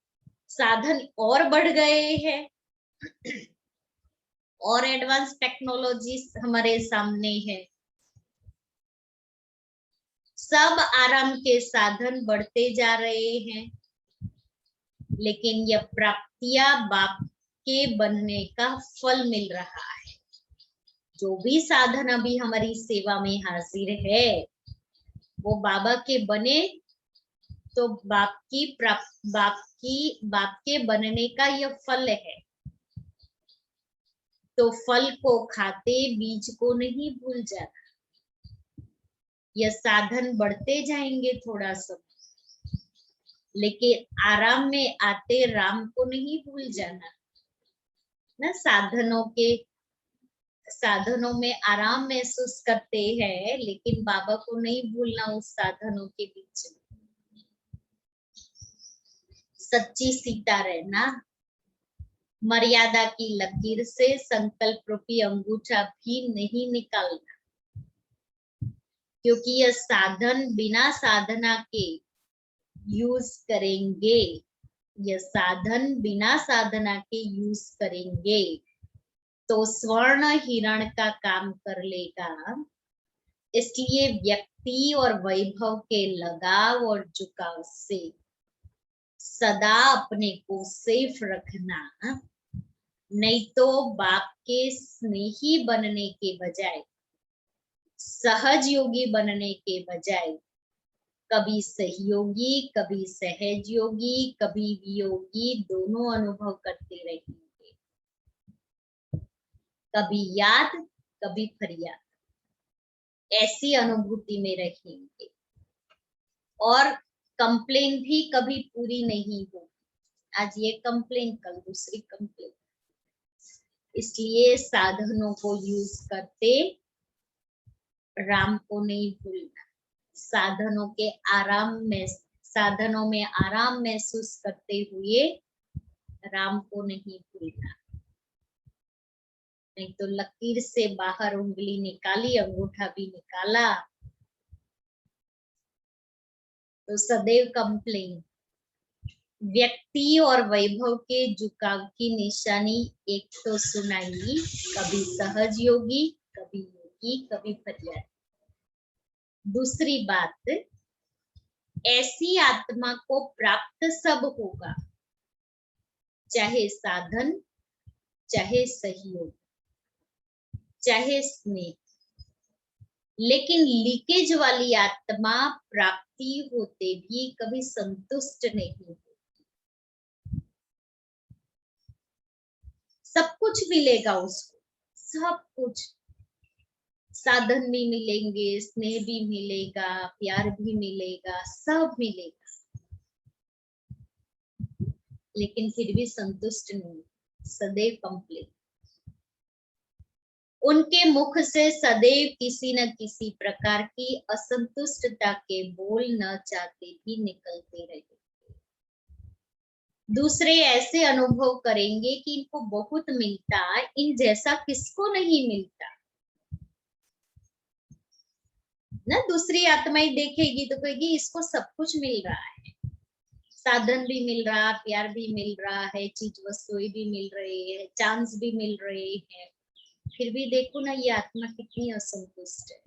साधन और बढ़ गए हैं, और एडवांस टेक्नोलॉजी हमारे सामने है। सब आराम के साधन बढ़ते जा रहे हैं, लेकिन यह प्राप्तियां बाप के बनने का फल मिल रहा है। जो भी साधन अभी हमारी सेवा में हाजिर है वो बाबा के बने तो बाप के बनने का यह फल है। तो फल को खाते बीज को नहीं भूल जाना। यह साधन बढ़ते जाएंगे थोड़ा सा, लेकिन आराम में आते राम को नहीं भूल जाना ना। साधनों में आराम महसूस करते हैं, लेकिन बाबा को नहीं भूलना उस साधनों के बीच में। सच्ची सीता रहना, मर्यादा की लकीर से संकल्प रूपी अंगूठा भी नहीं निकालना, क्योंकि यह साधन बिना साधना के यूज करेंगे, यह साधन बिना साधना के यूज करेंगे तो स्वर्ण हिरण का काम कर लेगा। इसलिए व्यक्ति और वैभव के लगाव और झुकाव से सदा अपने को सेफ रखना, नहीं तो बाप के स्नेही बनने के बजाय, सहज योगी बनने के बजाय कभी सहयोगी, कभी सहज योगी, कभी वियोगी दोनों अनुभव करते रहेंगे। कभी याद, कभी फरियाद, ऐसी अनुभूति में रहेंगे। और कंप्लेन भी कभी पूरी नहीं होगी। आज ये कंप्लेन, कल दूसरी कंप्लेन। इसलिए साधनों को यूज करते राम को नहीं भूलना। साधनों में आराम महसूस करते हुए राम को नहीं भूलना। नहीं तो लकीर से बाहर उंगली निकाली, अंगूठा भी निकाला तो सदैव कंप्लेन। व्यक्ति और वैभव के झुकाव की निशानी एक तो सुनाई, कभी सहज योगी, कभी योगी, कभी फरियाद। दूसरी बात, ऐसी आत्मा को प्राप्त सब होगा, चाहे साधन, चाहे सहयोग, चाहे स्नेह, लेकिन लीकेज वाली आत्मा प्राप्ति होते भी कभी संतुष्ट नहीं होती। सब कुछ मिलेगा उसको, सब कुछ, साधन भी मिलेंगे, स्नेह भी मिलेगा, प्यार भी मिलेगा, सब मिलेगा, लेकिन फिर भी संतुष्ट नहीं, सदैव कंप्लेन। उनके मुख से सदैव किसी न किसी प्रकार की असंतुष्टता के बोल न चाहते भी निकलते रहेंगे। दूसरे ऐसे अनुभव करेंगे कि इनको बहुत मिलता, इन जैसा किसको नहीं मिलता ना। दूसरी आत्माएं देखेगी तो कहेगी इसको सब कुछ मिल रहा है, साधन भी मिल रहा, प्यार भी मिल रहा है, चीज वस्तुएं भी मिल रही है, चांस भी मिल रहे हैं, फिर भी देखो ना ये आत्मा कितनी असंतुष्ट है।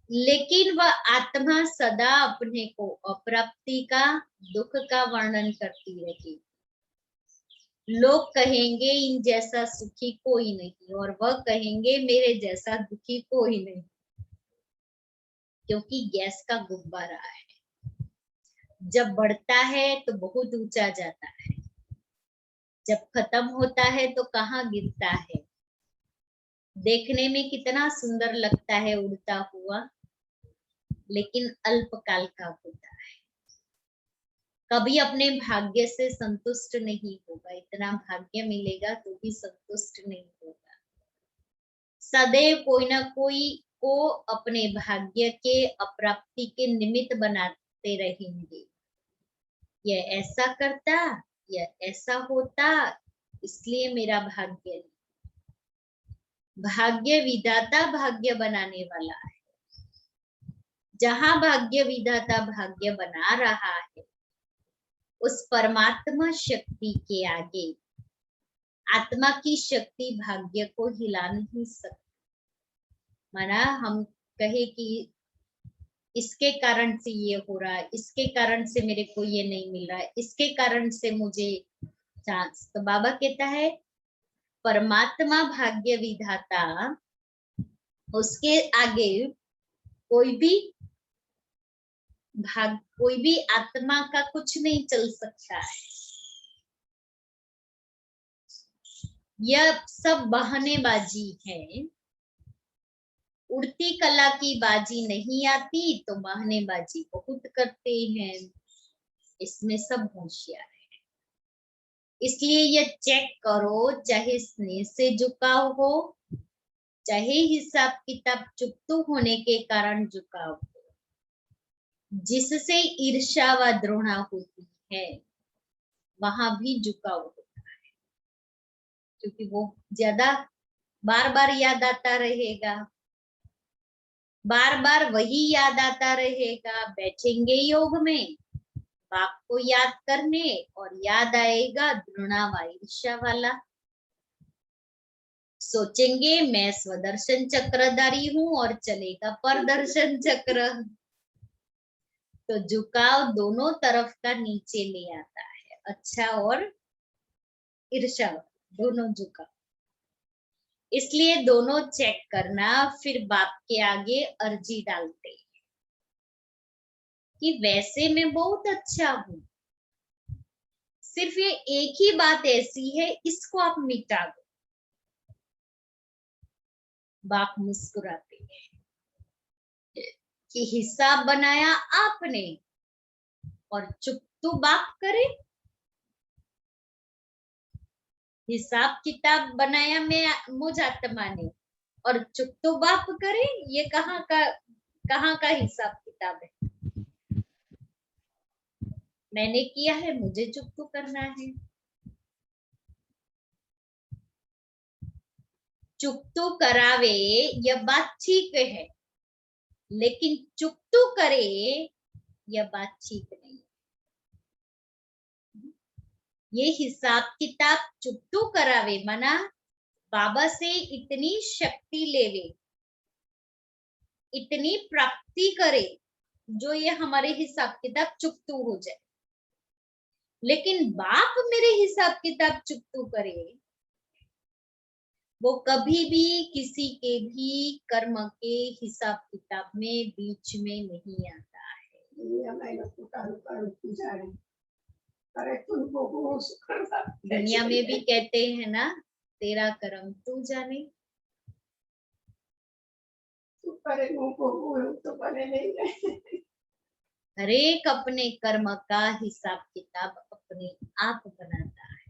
लेकिन वह आत्मा सदा अपने को अप्राप्ति का, दुख का वर्णन करती रहेगी। लोग कहेंगे इन जैसा सुखी कोई नहीं, और वह कहेंगे मेरे जैसा दुखी कोई नहीं, क्योंकि गैस का गुब्बारा है, जब बढ़ता है तो बहुत ऊंचा जाता है, जब खत्म होता है तो कहाँ गिरता है। देखने में कितना सुंदर लगता है उड़ता हुआ, लेकिन अल्पकाल का होता है। कभी अपने भाग्य से संतुष्ट नहीं होगा, इतना भाग्य मिलेगा तो भी संतुष्ट नहीं होगा। सदैव कोई ना कोई को अपने भाग्य के अप्राप्ति के निमित्त बनाते रहेंगे। यह ऐसा करता, यह ऐसा होता, इसलिए मेरा भाग्य नहीं। भाग्य विधाता भाग्य बनाने वाला है। जहां भाग्य विधाता भाग्य बना रहा है, उस परमात्मा शक्ति के आगे आत्मा की शक्ति भाग्य को हिला नहीं सकती। माना हम कहे कि इसके कारण से ये हो रहा है, इसके कारण से मेरे को ये नहीं मिल रहा है, इसके कारण से मुझे चांस, तो बाबा कहता है परमात्मा भाग्य विधाता, उसके आगे कोई भी आत्मा का कुछ नहीं चल सकता है। यह सब बहानेबाजी है। उड़ती कला की बाजी नहीं आती तो बहानेबाजी बहुत करते हैं, इसमें सब होशियार है। इसलिए ये चेक करो, चाहे स्नेह से झुकाव हो, चाहे हिसाब किताब चुकतू होने के कारण झुकाव हो, जिससे ईर्ष्या व द्रोणा होती है वहां भी झुकाव होता है, क्योंकि वो ज्यादा बार बार याद आता रहेगा, बार बार वही याद आता रहेगा। बैठेंगे योग में बाप को याद करने और याद आएगा घृणा व ईर्ष्या वाला। सोचेंगे मैं स्वदर्शन चक्रधारी हूं और चलेगा परदर्शन चक्र। तो झुकाव दोनों तरफ का नीचे ले आता है, अच्छा और ईर्ष्या दोनों झुकाव। इसलिए दोनों चेक करना, फिर बाप के आगे अर्जी डालते हैं कि वैसे मैं बहुत अच्छा हूं, सिर्फ ये एक ही बात ऐसी है, इसको आप मिटा दो। बाप मुस्कुराते हैं कि हिसाब बनाया आपने और चुप तो बाप करे। हिसाब किताब बनाया मैं मुझ आत्मा ने और चुप तो बाप करे। ये कहाँ का हिसाब किताब है? मैंने किया है, मुझे चुप तो करना है। चुप तो करावे यह बात ठीक है, लेकिन चुप तो करे यह बात ठीक नहीं। ये हिसाब किताब चुप तो करावे मना बाबा से इतनी शक्ति लेवे, इतनी प्राप्ति करे जो ये हमारे हिसाब किताब चुकतू हो जाए। लेकिन बाप मेरे हिसाब किताब चुकतू करे, वो कभी भी किसी के भी कर्म के हिसाब किताब में बीच में नहीं आता है। दुनिया में भी कहते हैं ना, तेरा कर्म तू जाने। हर एक अपने कर्म का हिसाब किताब अपने आप बनाता है।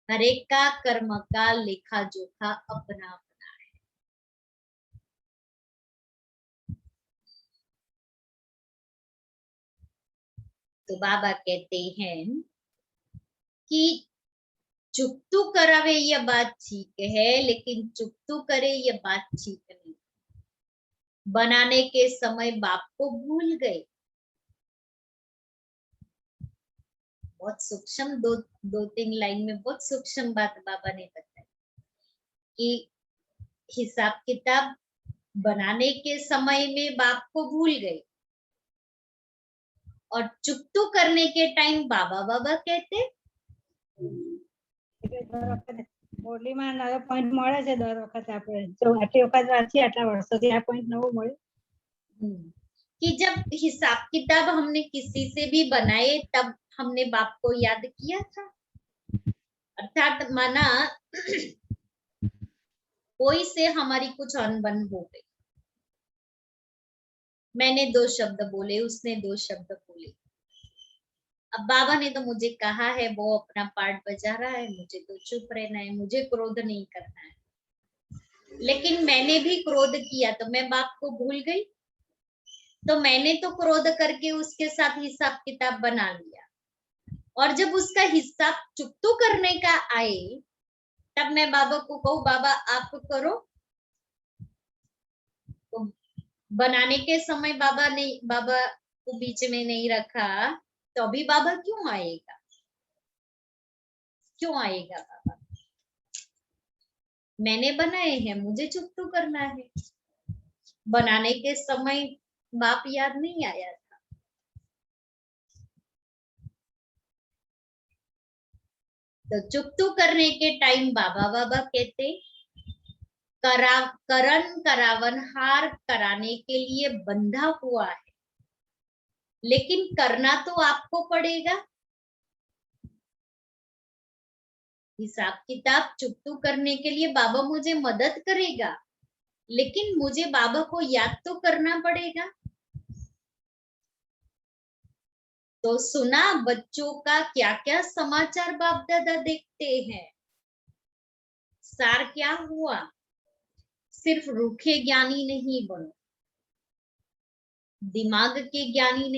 हर एक का कर्म का लेखा जोखा अपना अपना है। तो बाबा कहते हैं कि चुप तो करावे यह बात ठीक है, लेकिन चुप तो करे यह बात ठीक नहीं। बनाने के समय बाप को भूल गए। बहुत सूक्ष्म दो तीन लाइन में बहुत सूक्ष्म बात बाबा ने बताई कि हिसाब किताब बनाने के समय में बाप को भूल गए और चुप तो करने के टाइम बाबा बाबा कहते। મુરલીમાં નવો પોઈન્ટ મળે છે દર વખતે આપણે જો આટલી વખત વાંચીએ આટલા વર્ષોથી આ પોઈન્ટ નવો મળે कि जब हिसाब किताब हमने किसी से भी बनाए तब हमने बाप को याद किया था। अर्थात माना कोई से हमारी कुछ अनबन हो गई, मैंने 2 शब्द बोले, उसने 2 शब्द बोले। अब बाबा ने तो मुझे कहा है, वो अपना पार्ट बजा रहा है, मुझे तो चुप रहना है, मुझे क्रोध नहीं करना है। लेकिन मैंने भी क्रोध किया तो मैं बाप को भूल गई। तो मैंने तो क्रोध करके उसके साथ हिसाब किताब बना लिया, और जब उसका हिसाब चुकतू करने का आए तब मैं बाबा को कहूँ बाबा आप करो। तो बनाने के समय बाबा को बीच में नहीं रखा, तो अभी बाबा क्यों आएगा? क्यों आएगा बाबा? मैंने बनाए हैं, मुझे चुकतू करना है। बनाने के समय बाप याद नहीं आया था। तो चुकतू करने के टाइम बाबा बाबा कहते करण करावन हार कराने के लिए बंधा हुआ है, लेकिन करना तो आपको पड़ेगा। हिसाब किताब चुकतू करने के लिए बाबा मुझे मदद करेगा, लेकिन मुझे बाबा को याद तो करना पड़ेगा। तो सुना बच्चों का क्या क्या समाचार बाप दादा देखते हैं। सार क्या हुआ? सिर्फ रूखे ज्ञानी नहीं बनो, दिमाग के ज्ञानी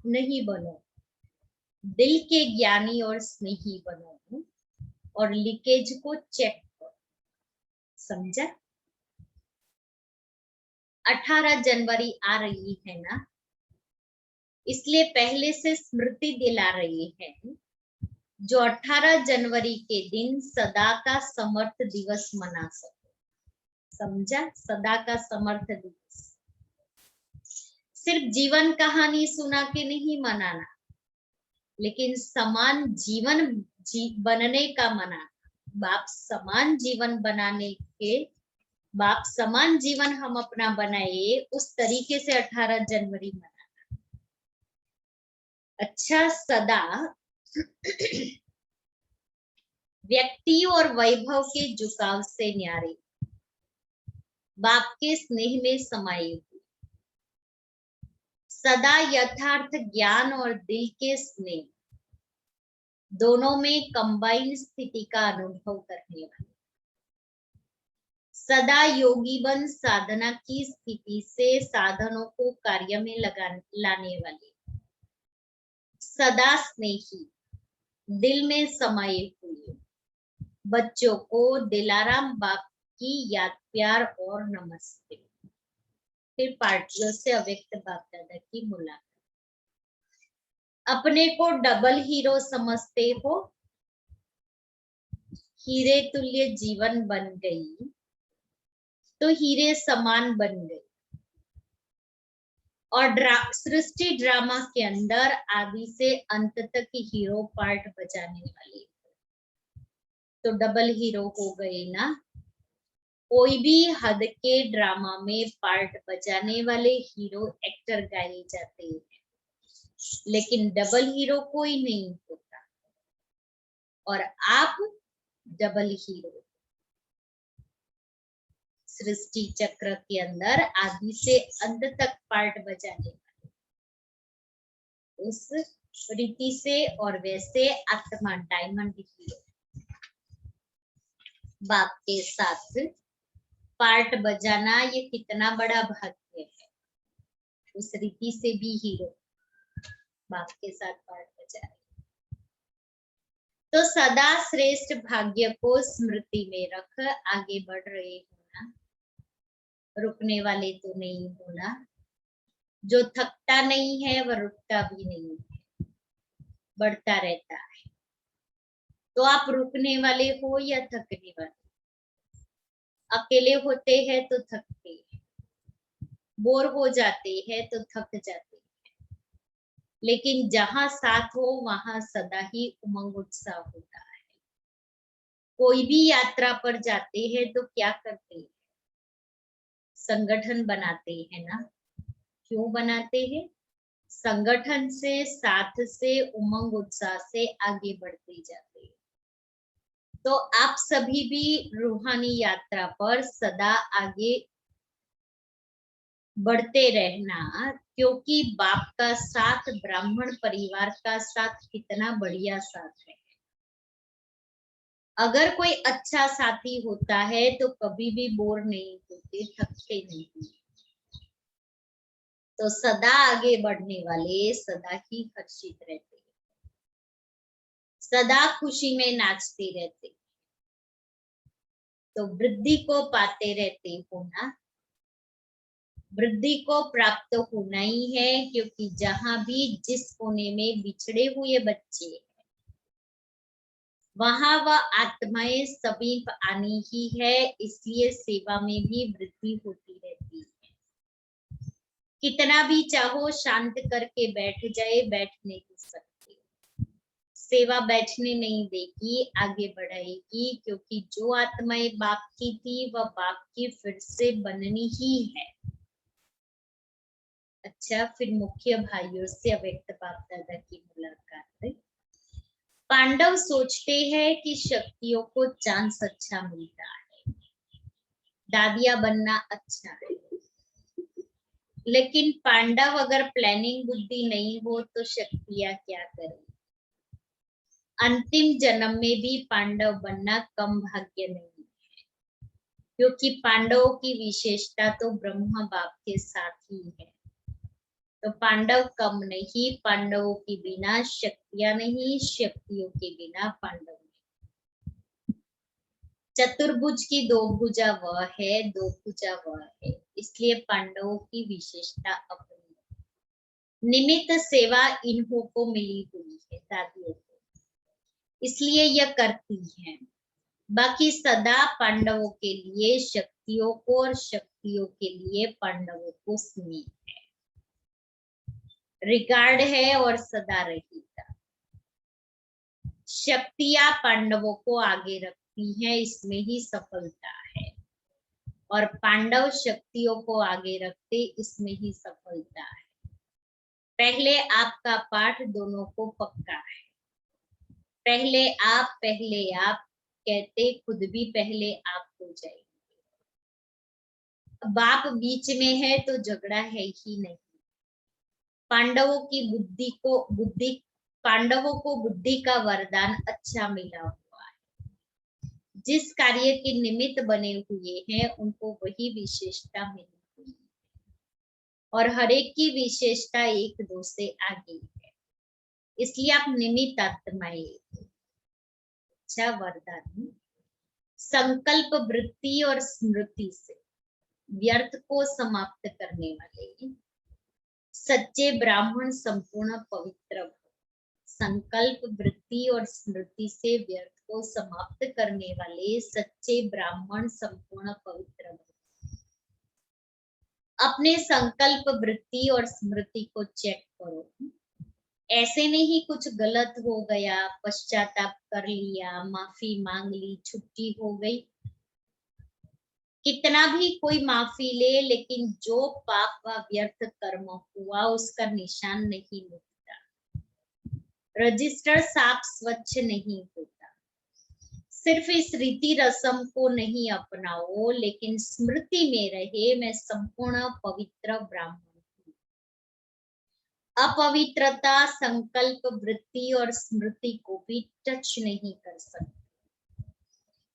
नहीं बनो, दिल के ज्ञानी और स्नेही बनो और लीकेज को चेक करो। समझा? 18 जनवरी आ रही है ना, इसलिए पहले से स्मृति दिला रही है, जो 18 जनवरी के दिन सदा का समर्थ दिवस मना सको। समझा? सदा का समर्थ दिवस सिर्फ जीवन कहानी सुना के नहीं मनाना, लेकिन समान जीवन बनने का मनाना। बाप समान जीवन बनाने के, बाप समान जीवन हम अपना बनाए, उस तरीके से 18 जनवरी मनाना। अच्छा, सदा व्यक्ति और वैभव के झुकाव से न्यारे, बाप के स्नेह में समाये हुए, सदा यथार्थ ज्ञान और दिल के स्नेह दोनों में कंबाइन स्थिति का अनुभव करने वाले, सदा योगी बन साधना की स्थिति से साधनों को कार्य में लाने वाले, सदा स्नेही दिल में समाये हुए बच्चों को दिलाराम बाप की याद, प्यार और नमस्ते। फिर पार्टियों से अव्यक्त बाप दादा की मुलाकात। अपने को डबल हीरो समझते हो, हीरे तुल्य जीवन बन गई तो हीरे समान बन गई, और सृष्टि ड्रामा के अंदर आदि से अंत तक हीरो पार्ट बजाने वाली, तो डबल हीरो हो गए ना। कोई भी हद के ड्रामा में पार्ट बजाने वाले हीरो एक्टर गाए जाते हैं, लेकिन डबल हीरो कोई नहीं होता, और आप डबल हीरो। सृष्टि चक्र के अंदर आदि से अंत तक पार्ट बजाने वाले, उस रीति से और वैसे आत्मा डायमंड हीरो बाप के साथ पार्ट बजाना, ये कितना बड़ा भाग्य है। उस रीति से भी हीरो बाप के साथ पार्ट बजा रहे, तो सदा श्रेष्ठ भाग्य को स्मृति में रख आगे बढ़ रहे होना, रुकने वाले तो नहीं होना। जो थकता नहीं है वह रुकता भी नहीं है, बढ़ता रहता है। तो आप रुकने वाले हो या थकने वाले? अकेले होते हैं तो थकते हैं, बोर हो जाते हैं तो थक जाते हैं, लेकिन जहां साथ हो वहां सदा ही उमंग उत्साह होता है। कोई भी यात्रा पर जाते हैं तो क्या करते हैं? संगठन बनाते हैं ना। क्यों बनाते हैं? संगठन से, साथ से, उमंग उत्साह से आगे बढ़ते जाते हैं। तो आप सभी भी रूहानी यात्रा पर सदा आगे बढ़ते रहना, क्योंकि बाप का साथ, ब्राह्मण परिवार का साथ कितना बढ़िया साथ है। अगर कोई अच्छा साथी होता है तो कभी भी बोर नहीं होते, थकते नहीं। तो सदा आगे बढ़ने वाले सदा ही हर्षित रहते, सदा खुशी में नाचते रहते, तो वृद्धि को पाते रहते हो ना। वृद्धि को प्राप्त होना ही है, क्योंकि जहां भी जिस कोने में बिछड़े हुए बच्चे हैं, वहां वह आत्माएं समीप आनी ही है। इसलिए सेवा में भी वृद्धि होती रहती है। कितना भी चाहो शांत करके बैठ जाए, बैठ नहीं सकते। सेवा बैठने नहीं देगी, आगे बढ़ाएगी, क्योंकि जो आत्माएं बाप की थी वह बाप की फिर से बननी ही है। अच्छा, फिर मुख्य भाइयों से अव्यक्त बाप दादा की मुलाकात। पांडव सोचते हैं कि शक्तियों को चांस अच्छा मिलता है, दादिया बनना अच्छा है, लेकिन पांडव अगर प्लानिंग बुद्धि नहीं हो तो शक्तियां क्या करें? अंतिम जन्म में भी पांडव बनना कम भाग्य नहीं है, क्योंकि पांडवों की विशेषता तो ब्रह्मा बाप के साथ ही है। तो पांडव कम नहीं, पांडवों के बिना शक्तियां नहीं, शक्तियों के बिना पांडव नहीं। चतुर्भुज की दो भुजा वह है, दो भुजा वह है, इसलिए पांडवों की विशेषता अपनी। निमित्त सेवा इन्हों को मिली हुई है, दादियों को, इसलिए यह करती हैं। बाकी सदा पांडवों के लिए शक्तियों को और शक्तियों के लिए पांडवों को स्नेह है, रिगार्ड है और सदा रहेगा। शक्तियां पांडवों को आगे रखती हैं, इसमें ही सफलता है, और पांडव शक्तियों को आगे रखते, इसमें ही सफलता है। पहले आपका पाठ दोनों को पक्का है। पहले आप कहते खुद भी पहले आप हो जाएंगे। बाप बीच में है तो झगड़ा है ही नहीं। पांडवों को बुद्धि का वरदान अच्छा मिला हुआ है। जिस कार्य के निमित्त बने हुए हैं उनको वही विशेषता मिली हुई है, और हर एक की विशेषता एक दो से आगे है, इसलिए आप निमित्त आत्माएं। अच्छा वरदान, संकल्प वृत्ति और स्मृति से व्यर्थ को समाप्त करने वाले सच्चे ब्राह्मण संपूर्ण पवित्र हो। संकल्प वृत्ति और स्मृति से व्यर्थ को समाप्त करने वाले सच्चे ब्राह्मण संपूर्ण पवित्र हो। अपने संकल्प वृत्ति और स्मृति को चेक करो। ऐसे नहीं कुछ गलत हो गया, पश्चाताप कर लिया, माफी मांग ली, छुट्टी हो गई। कितना भी कोई माफी ले, लेकिन जो पाप व व्यर्थ कर्म हुआ उसका निशान नहीं मिटता, रजिस्टर साफ स्वच्छ नहीं होता। सिर्फ इस रीति रस्म को नहीं अपनाओ, लेकिन स्मृति में रहे मैं संपूर्ण पवित्र ब्राह्मण हूँ। अपवित्रता संकल्प वृत्ति और स्मृति को भी टच नहीं कर सकती।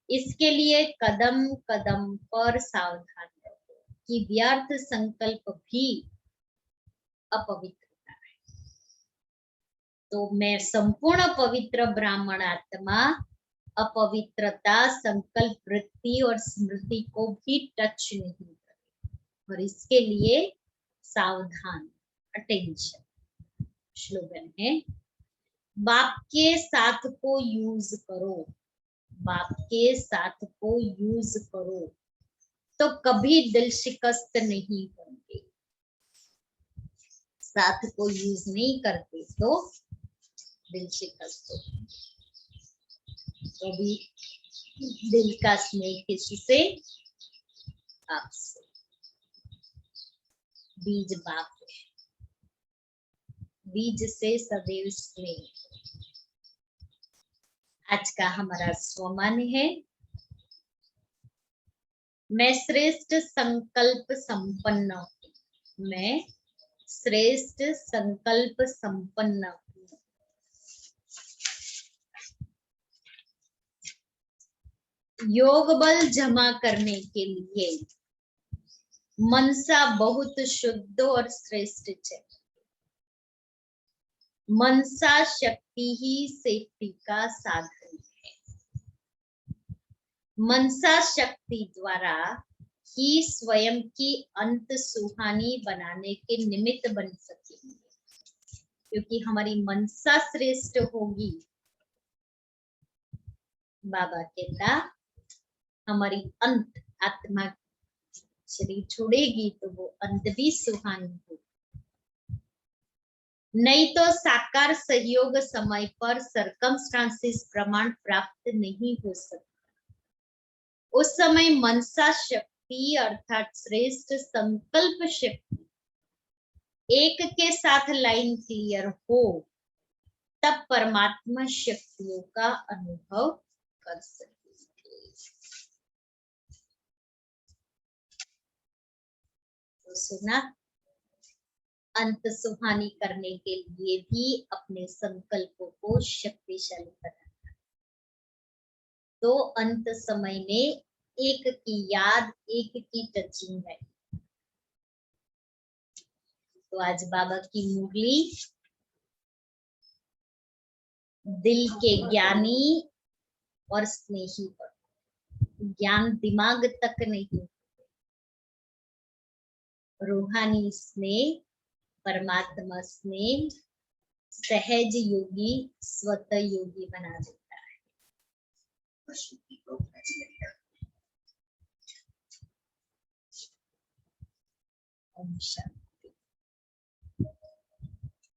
इसके लिए कदम कदम पर सावधान रहो कि व्यर्थ संकल्प भी अपवित्रता है। तो मैं संपूर्ण पवित्र ब्राह्मण आत्मा अपवित्रता संकल्प वृत्ति और स्मृति को भी टच नहीं करे, और इसके लिए सावधान, अटेंशन। स्लोगन है, बाप के साथ को यूज करो, बाप के साथ को यूज करो तो कभी दिल शिकस्त नहीं होंगे। साथ को यूज नहीं करते तो दिल शिकस्त होंगे। कभी दिल का स्नेह किससे? आपसे। बीज बाप है, बीज से सदैव स्नेह। आज का हमारा स्वमान है, मैं श्रेष्ठ संकल्प संपन्न हूँ, मैं श्रेष्ठ संकल्प संपन्न हूँ। योग बल जमा करने के लिए मनसा बहुत शुद्ध और श्रेष्ठ चाहिए। मनसा शक्ति ही सेफ्टी का साधन है। मनसा शक्ति द्वारा ही स्वयं की अंत सुहानी बनाने के निमित्त बन सकेंगे, क्योंकि हमारी मनसा श्रेष्ठ होगी। बाबा कहता हमारी अंत आत्मा शरीर छोड़ेगी तो वो अंत भी सुहानी होगी। नहीं तो साकार सहयोग समय पर सरकमस्टांसिस प्रमाण प्राप्त नहीं हो सकता। उस समय मनसा शक्ति अर्थात श्रेष्ठ संकल्प शक्ति एक के साथ लाइन क्लियर हो, तब परमात्मा शक्तियों का अनुभव कर सकेंगे। तो सुना, अंत सुहानी करने के लिए भी अपने संकल्पों को शक्तिशाली बनाना। तो अंत समय में एक की याद, एक की टचिंग है। तो आज बाबा की मुरली दिल के ज्ञानी और स्नेही पर, ज्ञान दिमाग तक नहीं, रूहानी स्नेह परमात्मा स्नेह सहज योगी स्वतः योगी बना देता है। ओम शांति।